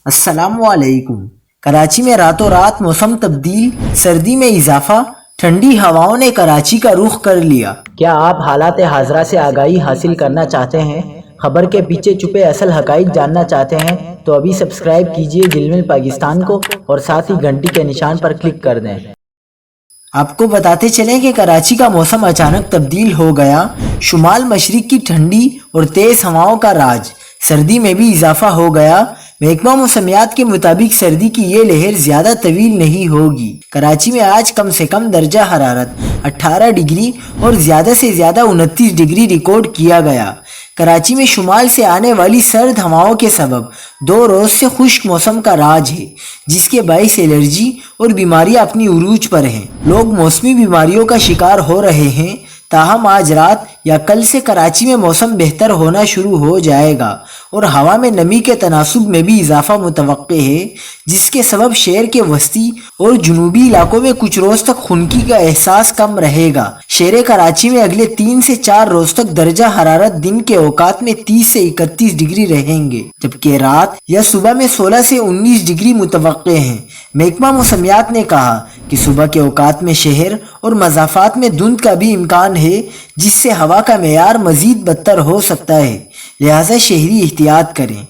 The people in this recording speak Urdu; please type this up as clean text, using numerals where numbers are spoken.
السلام علیکم۔ کراچی میں راتوں رات موسم تبدیل، سردی میں اضافہ، ٹھنڈی ہواؤں نے کراچی کا رخ کر لیا۔ کیا آپ حالات حاضرہ سے آگاہی حاصل کرنا چاہتے ہیں؟ خبر کے پیچھے چھپے اصل حقائق جاننا چاہتے ہیں تو ابھی سبسکرائب کیجئے جلمل پاکستان کو اور ساتھ ہی گھنٹی کے نشان پر کلک کر دیں۔ آپ کو بتاتے چلیں کہ کراچی کا موسم اچانک تبدیل ہو گیا۔ شمال مشرق کی ٹھنڈی اور تیز ہواؤں کا راج، سردی میں بھی اضافہ ہو گیا۔ محکمہ موسمیات کے مطابق سردی کی یہ لہر زیادہ طویل نہیں ہوگی۔ کراچی میں آج کم سے کم درجہ حرارت 18 ڈگری اور زیادہ سے زیادہ 29 ڈگری ریکارڈ کیا گیا۔ کراچی میں شمال سے آنے والی سرد ہواؤں کے سبب 2 روز سے خشک موسم کا راج ہے، جس کے باعث الرجی اور بیماریاں اپنی عروج پر ہیں۔ لوگ موسمی بیماریوں کا شکار ہو رہے ہیں، تاہم آج رات یا کل سے کراچی میں موسم بہتر ہونا شروع ہو جائے گا اور ہوا میں نمی کے تناسب میں بھی اضافہ متوقع ہے، جس کے سبب شہر کے وسطی اور جنوبی علاقوں میں کچھ روز تک خنکی کا احساس کم رہے گا۔ شہر کراچی میں اگلے 3 سے 4 روز تک درجہ حرارت دن کے اوقات میں 30 سے 31 ڈگری رہیں گے، جبکہ رات یا صبح میں 16 سے 19 ڈگری متوقع ہیں۔ محکمہ موسمیات نے کہا کہ صبح کے اوقات میں شہر اور مضافات میں دھند کا بھی امکان ہے، جس سے ہوا کا معیار مزید بدتر ہو سکتا ہے، لہٰذا شہری احتیاط کریں۔